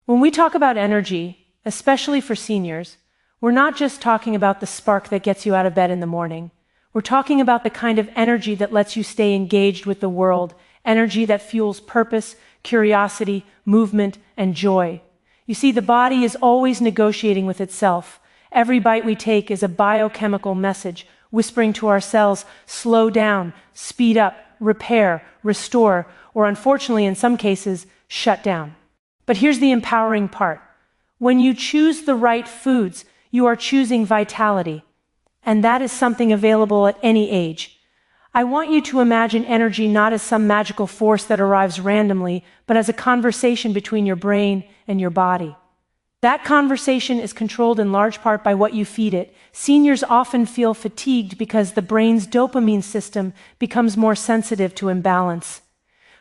When we talk about energy, especially for seniors, we're not just talking about the spark that gets you out of bed in the morning. We're talking about the kind of energy that lets you stay engaged with the world, energy that fuels purpose, curiosity, movement, and joy. You see, the body is always negotiating with itself. Every bite we take is a biochemical message, whispering to our cells, slow down, speed up, repair, restore, or unfortunately in some cases, shut down. But here's the empowering part. When you choose the right foods, you are choosing vitality. And that is something available at any age. I want you to imagine energy not as some magical force that arrives randomly, but as a conversation between your brain and your body. That conversation is controlled in large part by what you feed it. Seniors often feel fatigued because the brain's dopamine system becomes more sensitive to imbalance.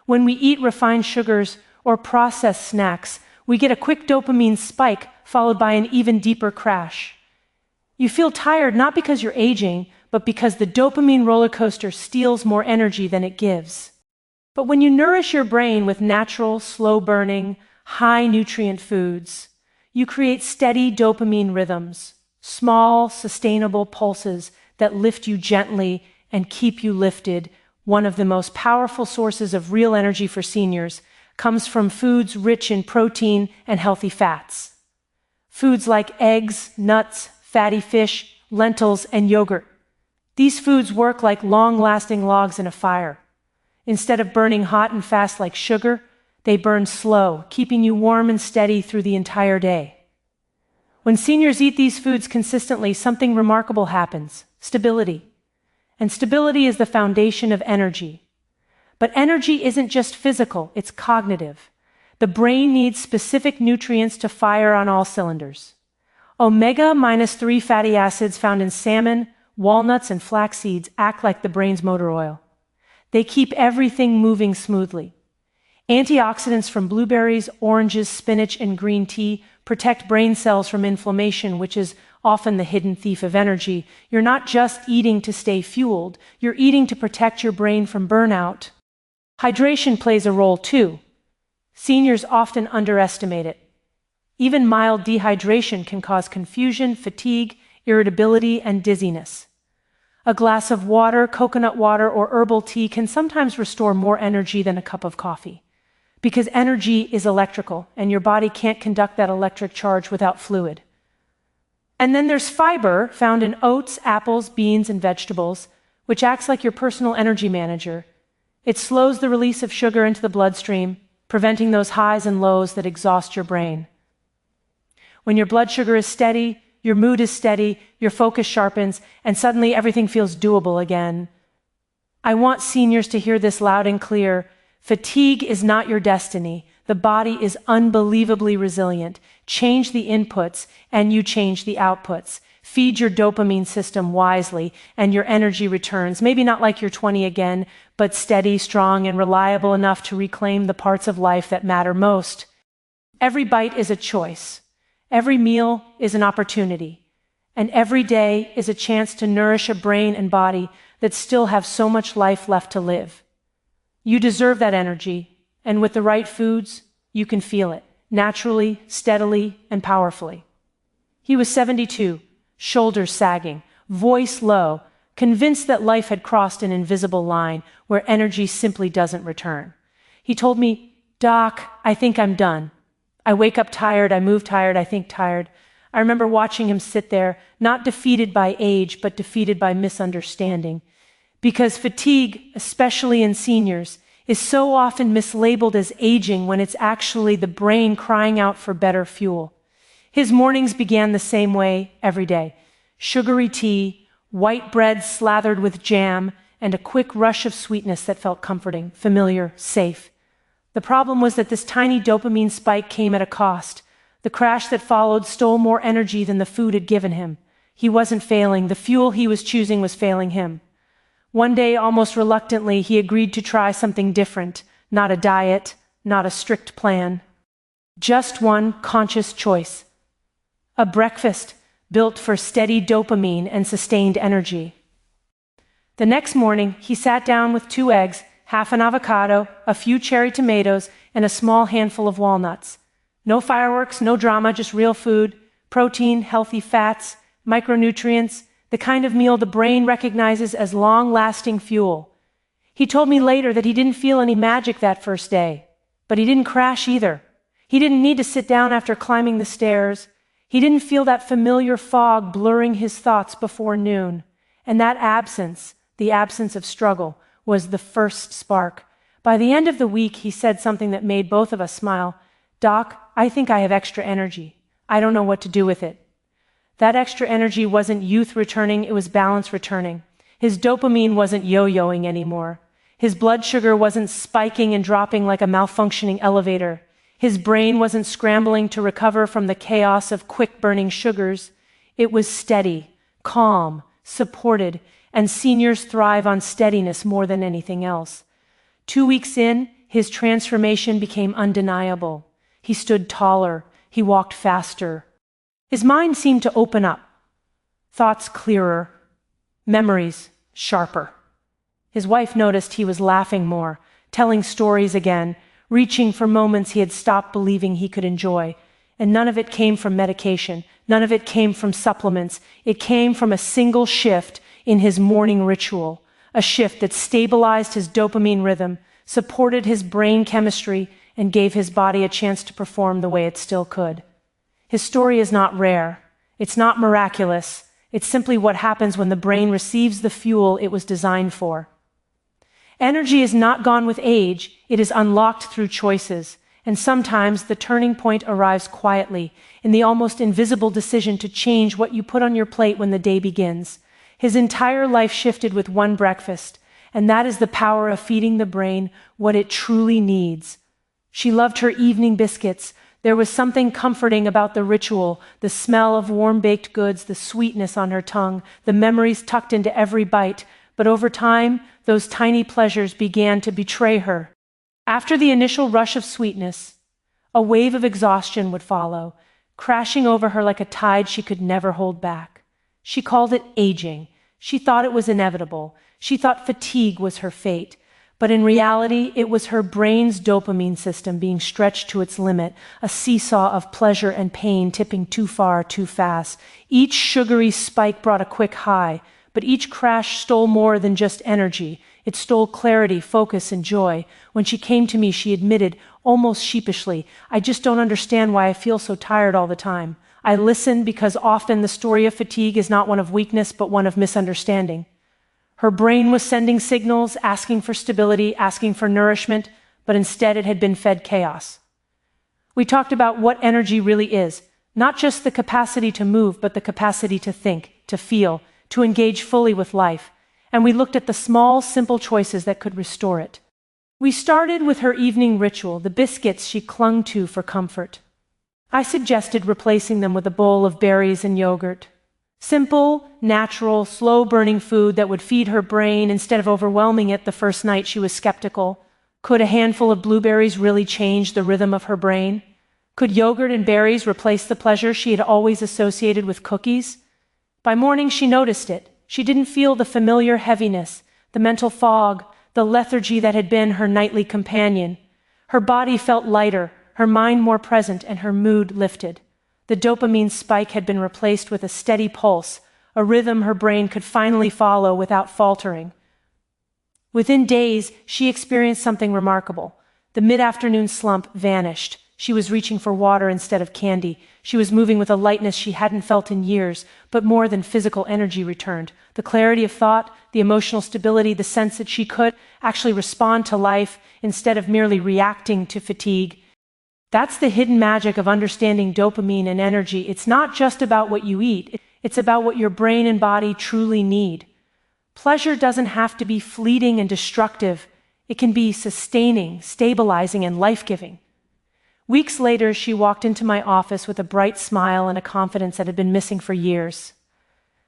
When we eat refined sugars or processed snacks, we get a quick dopamine spike followed by an even deeper crash. You feel tired not because you're aging, but because the dopamine roller coaster steals more energy than it gives. But when you nourish your brain with natural, slow-burning, high-nutrient foods, you create steady dopamine rhythms, small, sustainable pulses that lift you gently and keep you lifted. One of the most powerful sources of real energy for seniors comes from foods rich in protein and healthy fats. Foods like eggs, nuts, fatty fish, lentils, and yogurt. These foods work like long-lasting logs in a fire. Instead of burning hot and fast like sugar, they burn slow, keeping you warm and steady through the entire day. When seniors eat these foods consistently, something remarkable happens: stability. And stability is the foundation of energy. But energy isn't just physical, it's cognitive. The brain needs specific nutrients to fire on all cylinders. Omega-3 fatty acids found in salmon, walnuts, and flax seeds act like the brain's motor oil. They keep everything moving smoothly. Antioxidants from blueberries, oranges, spinach, and green tea protect brain cells from inflammation, which is often the hidden thief of energy. You're not just eating to stay fueled, you're eating to protect your brain from burnout. Hydration plays a role too. Seniors often underestimate it. Even mild dehydration can cause confusion, fatigue, irritability, and dizziness. A glass of water, coconut water, or herbal tea can sometimes restore more energy than a cup of coffee. Because energy is electrical, and your body can't conduct that electric charge without fluid. And then there's fiber found in oats, apples, beans, and vegetables, which acts like your personal energy manager. It slows the release of sugar into the bloodstream, preventing those highs and lows that exhaust your brain. When your blood sugar is steady, your mood is steady, your focus sharpens, and suddenly everything feels doable again. I want seniors to hear this loud and clear. Fatigue is not your destiny. The body is unbelievably resilient. Change the inputs, and you change the outputs. Feed your dopamine system wisely, and your energy returns. Maybe not like you're 20 again, but steady, strong, and reliable enough to reclaim the parts of life that matter most. Every bite is a choice. Every meal is an opportunity, and every day is a chance to nourish a brain and body that still have so much life left to live. You deserve that energy, and with the right foods, you can feel it, naturally, steadily, and powerfully. He was 72, shoulders sagging, voice low, convinced that life had crossed an invisible line where energy simply doesn't return. He told me, "Doc, I think I'm done. I wake up tired, I move tired, I think tired." I remember watching him sit there, not defeated by age, but defeated by misunderstanding. Because fatigue, especially in seniors, is so often mislabeled as aging when it's actually the brain crying out for better fuel. His mornings began the same way every day: sugary tea, white bread slathered with jam, and a quick rush of sweetness that felt comforting, familiar, safe. The problem was that this tiny dopamine spike came at a cost. The crash that followed stole more energy than the food had given him. He wasn't failing. The fuel he was choosing was failing him. One day, almost reluctantly, he agreed to try something different. Not a diet, not a strict plan. Just one conscious choice. A breakfast built for steady dopamine and sustained energy. The next morning, he sat down with 2 eggs, half an avocado, a few cherry tomatoes, and a small handful of walnuts. No fireworks, no drama, just real food, protein, healthy fats, micronutrients, the kind of meal the brain recognizes as long-lasting fuel. He told me later that he didn't feel any magic that first day, but he didn't crash either. He didn't need to sit down after climbing the stairs. He didn't feel that familiar fog blurring his thoughts before noon. And that absence, the absence of struggle, was the first spark. By the end of the week, he said something that made both of us smile. "Doc, I think I have extra energy. I don't know what to do with it." That extra energy wasn't youth returning, it was balance returning. His dopamine wasn't yo-yoing anymore. His blood sugar wasn't spiking and dropping like a malfunctioning elevator. His brain wasn't scrambling to recover from the chaos of quick-burning sugars. It was steady, calm, supported, and seniors thrive on steadiness more than anything else. 2 weeks in, his transformation became undeniable. He stood taller, he walked faster. His mind seemed to open up. Thoughts clearer, memories sharper. His wife noticed he was laughing more, telling stories again, reaching for moments he had stopped believing he could enjoy. And none of it came from medication, none of it came from supplements. It came from a single shift in his morning ritual, a shift that stabilized his dopamine rhythm, supported his brain chemistry, and gave his body a chance to perform the way it still could. His story is not rare. It's not miraculous. It's simply what happens when the brain receives the fuel it was designed for. Energy is not gone with age, it is unlocked through choices. And sometimes the turning point arrives quietly, in the almost invisible decision to change what you put on your plate when the day begins. His entire life shifted with one breakfast, and that is the power of feeding the brain what it truly needs. She loved her evening biscuits. There was something comforting about the ritual, the smell of warm-baked goods, the sweetness on her tongue, the memories tucked into every bite. But over time, those tiny pleasures began to betray her. After the initial rush of sweetness, a wave of exhaustion would follow, crashing over her like a tide she could never hold back. She called it aging. She thought it was inevitable. She thought fatigue was her fate. But in reality, it was her brain's dopamine system being stretched to its limit, a seesaw of pleasure and pain tipping too far, too fast. Each sugary spike brought a quick high, but each crash stole more than just energy. It stole clarity, focus, and joy. When she came to me, she admitted, almost sheepishly, "I just don't understand why I feel so tired all the time." I listened because often the story of fatigue is not one of weakness, but one of misunderstanding. Her brain was sending signals, asking for stability, asking for nourishment, but instead it had been fed chaos. We talked about what energy really is, not just the capacity to move, but the capacity to think, to feel, to engage fully with life. And we looked at the small, simple choices that could restore it. We started with her evening ritual, the biscuits she clung to for comfort. I suggested replacing them with a bowl of berries and yogurt. Simple, natural, slow-burning food that would feed her brain instead of overwhelming it the first night she was skeptical. Could a handful of blueberries really change the rhythm of her brain? Could yogurt and berries replace the pleasure she had always associated with cookies? By morning she noticed it. She didn't feel the familiar heaviness, the mental fog, the lethargy that had been her nightly companion. Her body felt lighter, her mind more present, and her mood lifted. The dopamine spike had been replaced with a steady pulse, a rhythm her brain could finally follow without faltering. Within days, she experienced something remarkable. The mid-afternoon slump vanished. She was reaching for water instead of candy. She was moving with a lightness she hadn't felt in years, but more than physical energy returned. The clarity of thought, the emotional stability, the sense that she could actually respond to life instead of merely reacting to fatigue. That's the hidden magic of understanding dopamine and energy. It's not just about what you eat, it's about what your brain and body truly need. Pleasure doesn't have to be fleeting and destructive. It can be sustaining, stabilizing, and life-giving. Weeks later, she walked into my office with a bright smile and a confidence that had been missing for years.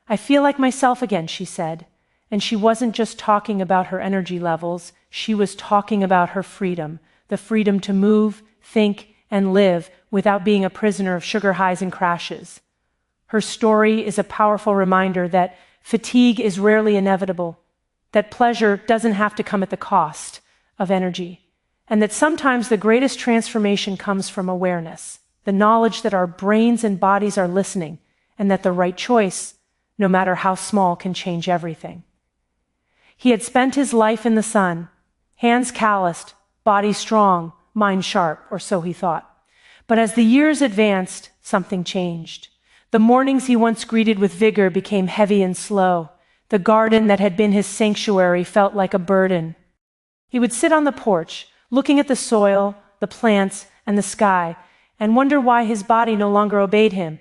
"I feel like myself again," she said. And she wasn't just talking about her energy levels, she was talking about her freedom, the freedom to move, think, and live without being a prisoner of sugar highs and crashes. Her story is a powerful reminder that fatigue is rarely inevitable, that pleasure doesn't have to come at the cost of energy, and that sometimes the greatest transformation comes from awareness. the knowledge that our brains and bodies are listening, and that the right choice, no matter how small, can change everything. He had spent his life in the sun, hands calloused, body strong, mind sharp, or so he thought. But as the years advanced, something changed. The mornings he once greeted with vigor became heavy and slow. The garden that had been his sanctuary felt like a burden. He would sit on the porch, looking at the soil, the plants, and the sky, and wonder why his body no longer obeyed him.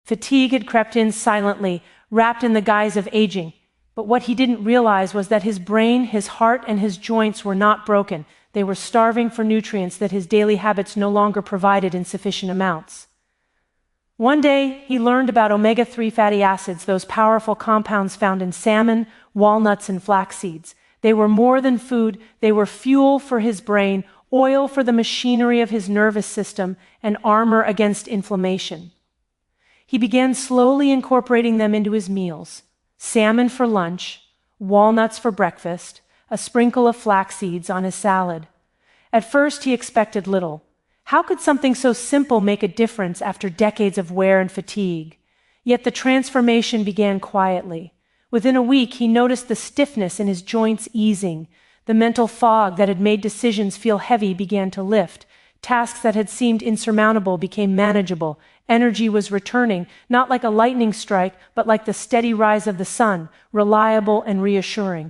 Fatigue had crept in silently, wrapped in the guise of aging. But what he didn't realize was that his brain, his heart, and his joints were not broken. They were starving for nutrients that his daily habits no longer provided in sufficient amounts. One day, he learned about omega-3 fatty acids, those powerful compounds found in salmon, walnuts, and flax seeds. They were more than food, they were fuel for his brain, oil for the machinery of his nervous system, and armor against inflammation. He began slowly incorporating them into his meals. Salmon for lunch, walnuts for breakfast, a sprinkle of flax seeds on his salad. At first he expected little. How could something so simple make a difference after decades of wear and fatigue? Yet the transformation began quietly. Within a week he noticed the stiffness in his joints easing. The mental fog that had made decisions feel heavy began to lift. Tasks that had seemed insurmountable became manageable. Energy was returning, not like a lightning strike, but like the steady rise of the sun, reliable and reassuring.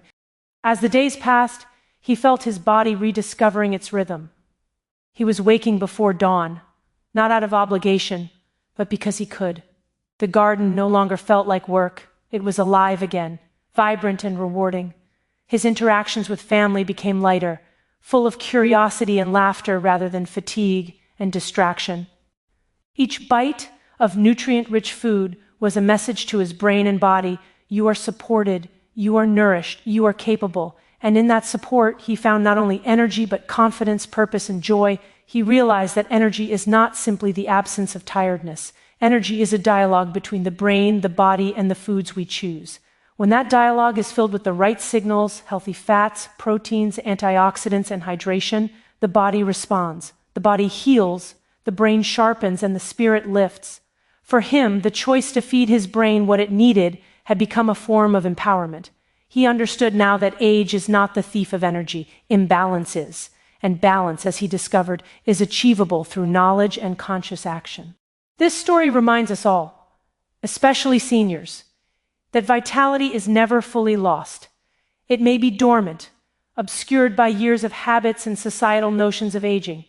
As the days passed, he felt his body rediscovering its rhythm. He was waking before dawn, not out of obligation, but because he could. The garden no longer felt like work. It was alive again, vibrant and rewarding. His interactions with family became lighter, full of curiosity and laughter rather than fatigue and distraction. Each bite of nutrient-rich food was a message to his brain and body: you are supported, you are nourished, you are capable. And in that support, he found not only energy but confidence, purpose, and joy. He realized that energy is not simply the absence of tiredness. Energy is a dialogue between the brain, the body, and the foods we choose. When that dialogue is filled with the right signals, healthy fats, proteins, antioxidants, and hydration, the body responds. The body heals, the brain sharpens, and the spirit lifts. For him, the choice to feed his brain what it needed had become a form of empowerment. He understood now that age is not the thief of energy, imbalance is. And balance, as he discovered, is achievable through knowledge and conscious action. This story reminds us all, especially seniors, that vitality is never fully lost. It may be dormant, obscured by years of habits and societal notions of aging,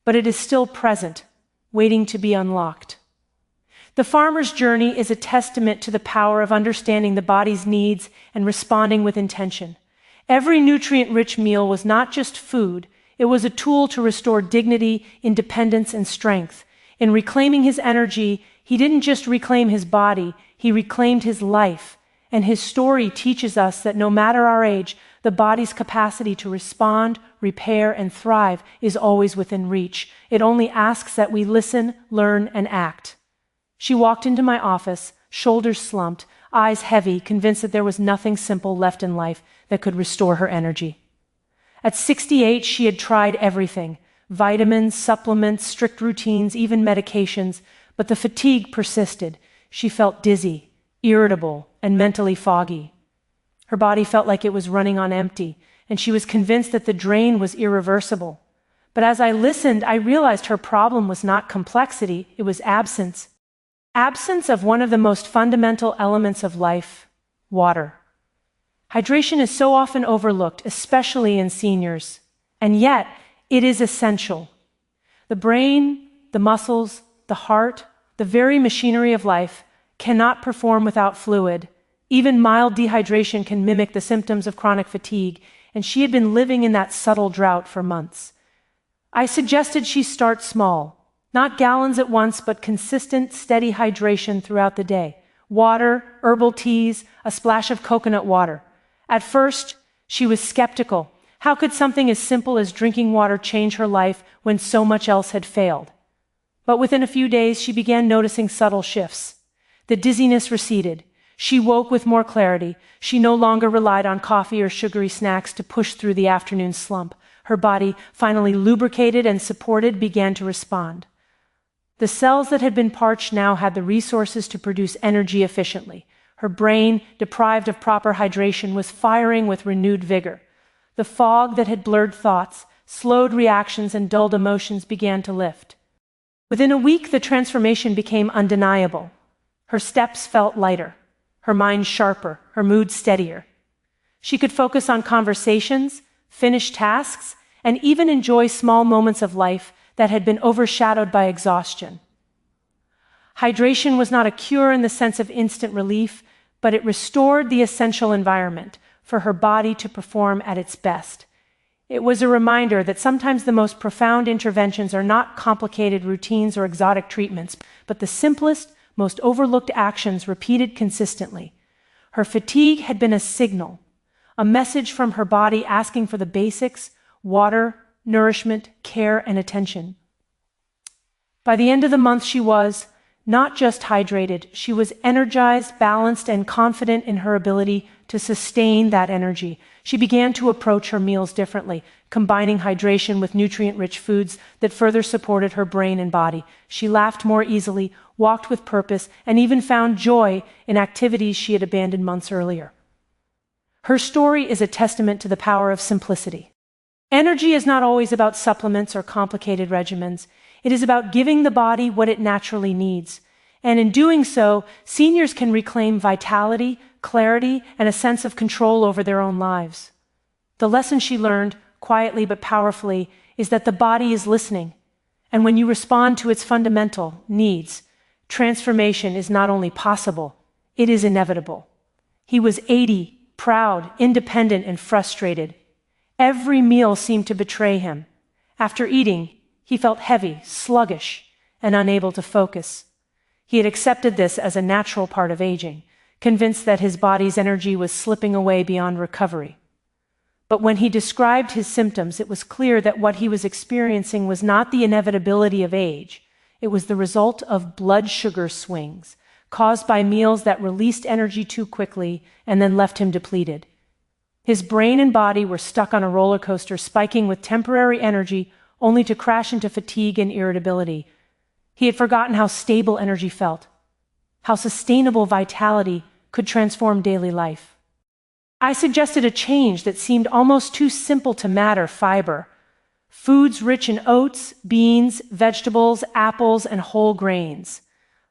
but it is still present, waiting to be unlocked. The farmer's journey is a testament to the power of understanding the body's needs and responding with intention. Every nutrient-rich meal was not just food, it was a tool to restore dignity, independence, and strength. In reclaiming his energy, he didn't just reclaim his body, he reclaimed his life. And his story teaches us that no matter our age, the body's capacity to respond, repair, and thrive is always within reach. It only asks that we listen, learn, and act. She walked into my office, shoulders slumped, eyes heavy, convinced that there was nothing simple left in life that could restore her energy. At 68, she had tried everything: vitamins, supplements, strict routines, even medications, but the fatigue persisted. She felt dizzy, irritable, and mentally foggy. Her body felt like it was running on empty, and she was convinced that the drain was irreversible. But as I listened, I realized her problem was not complexity, it was absence. Absence of one of the most fundamental elements of life: water. Hydration is so often overlooked, especially in seniors, and yet it is essential. The brain, the muscles, the heart, the very machinery of life cannot perform without fluid. Even mild dehydration can mimic the symptoms of chronic fatigue, and she had been living in that subtle drought for months. I suggested she start small. Not gallons at once, but consistent, steady hydration throughout the day. Water, herbal teas, a splash of coconut water. At first, she was skeptical. How could something as simple as drinking water change her life when so much else had failed? But within a few days, she began noticing subtle shifts. The dizziness receded. She woke with more clarity. She no longer relied on coffee or sugary snacks to push through the afternoon slump. Her body, finally lubricated and supported, began to respond. The cells that had been parched now had the resources to produce energy efficiently. Her brain, deprived of proper hydration, was firing with renewed vigor. The fog that had blurred thoughts, slowed reactions, and dulled emotions began to lift. Within a week, the transformation became undeniable. Her steps felt lighter, her mind sharper, her mood steadier. She could focus on conversations, finish tasks, and even enjoy small moments of life that had been overshadowed by exhaustion. Hydration was not a cure in the sense of instant relief, but it restored the essential environment for her body to perform at its best. It was a reminder that sometimes the most profound interventions are not complicated routines or exotic treatments, but the simplest, most overlooked actions repeated consistently. Her fatigue had been a signal, a message from her body asking for the basics: water, nourishment, care, and attention. By the end of the month, she was not just hydrated, she was energized, balanced, and confident in her ability to sustain that energy. She began to approach her meals differently, combining hydration with nutrient-rich foods that further supported her brain and body. She laughed more easily, walked with purpose, and even found joy in activities she had abandoned months earlier. Her story is a testament to the power of simplicity. Energy is not always about supplements or complicated regimens. It is about giving the body what it naturally needs. And in doing so, seniors can reclaim vitality, clarity, and a sense of control over their own lives. The lesson she learned, quietly but powerfully, is that the body is listening. And when you respond to its fundamental needs, transformation is not only possible, it is inevitable. He was 80, proud, independent, and frustrated. Every meal seemed to betray him. After eating, he felt heavy, sluggish, and unable to focus. He had accepted this as a natural part of aging, convinced that his body's energy was slipping away beyond recovery. But when he described his symptoms, it was clear that what he was experiencing was not the inevitability of age. It was the result of blood sugar swings, caused by meals that released energy too quickly and then left him depleted. His brain and body were stuck on a roller coaster, spiking with temporary energy, only to crash into fatigue and irritability. He had forgotten how stable energy felt, how sustainable vitality could transform daily life. I suggested a change that seemed almost too simple to matter: fiber. Foods rich in oats, beans, vegetables, apples, and whole grains.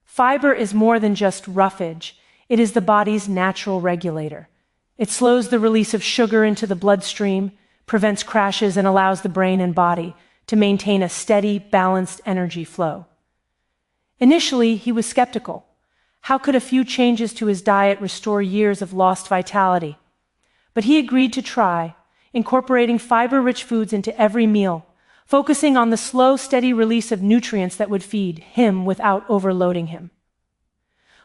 Fiber is more than just roughage. It is the body's natural regulator. It slows the release of sugar into the bloodstream, prevents crashes, and allows the brain and body to maintain a steady, balanced energy flow. Initially, he was skeptical. How could a few changes to his diet restore years of lost vitality? But he agreed to try, incorporating fiber-rich foods into every meal, focusing on the slow, steady release of nutrients that would feed him without overloading him.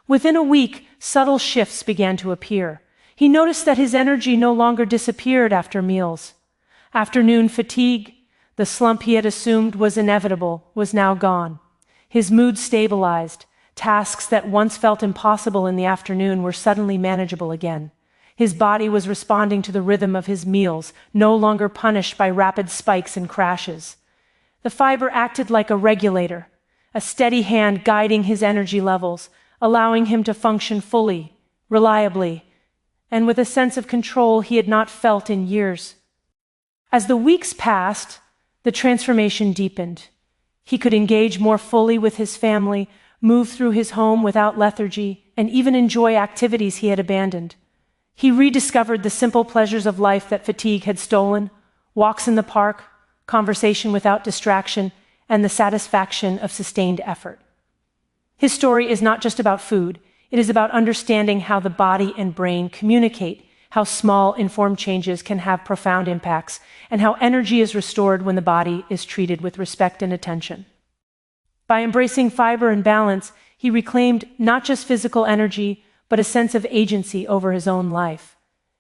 Within a week, subtle shifts began to appear. He noticed that his energy no longer disappeared after meals. Afternoon fatigue, the slump he had assumed was inevitable, was now gone. His mood stabilized. Tasks that once felt impossible in the afternoon were suddenly manageable again. His body was responding to the rhythm of his meals, no longer punished by rapid spikes and crashes. The fiber acted like a regulator, a steady hand guiding his energy levels, allowing him to function fully, reliably, and with a sense of control he had not felt in years. As the weeks passed, the transformation deepened. He could engage more fully with his family, move through his home without lethargy, and even enjoy activities he had abandoned. He rediscovered the simple pleasures of life that fatigue had stolen: walks in the park, conversation without distraction, and the satisfaction of sustained effort. His story is not just about food. It is about understanding how the body and brain communicate, how small, informed changes can have profound impacts, and how energy is restored when the body is treated with respect and attention. By embracing fiber and balance, he reclaimed not just physical energy, but a sense of agency over his own life.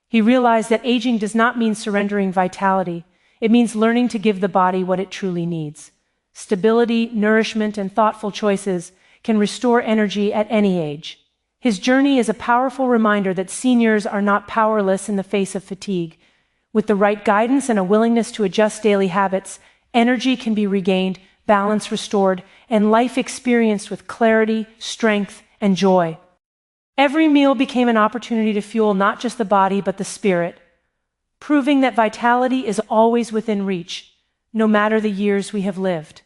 He realized that aging does not mean surrendering vitality. It means learning to give the body what it truly needs. Stability, nourishment, and thoughtful choices can restore energy at any age. His journey is a powerful reminder that seniors are not powerless in the face of fatigue. With the right guidance and a willingness to adjust daily habits, energy can be regained, balance restored, and life experienced with clarity, strength, and joy. Every meal became an opportunity to fuel not just the body but the spirit, proving that vitality is always within reach, no matter the years we have lived.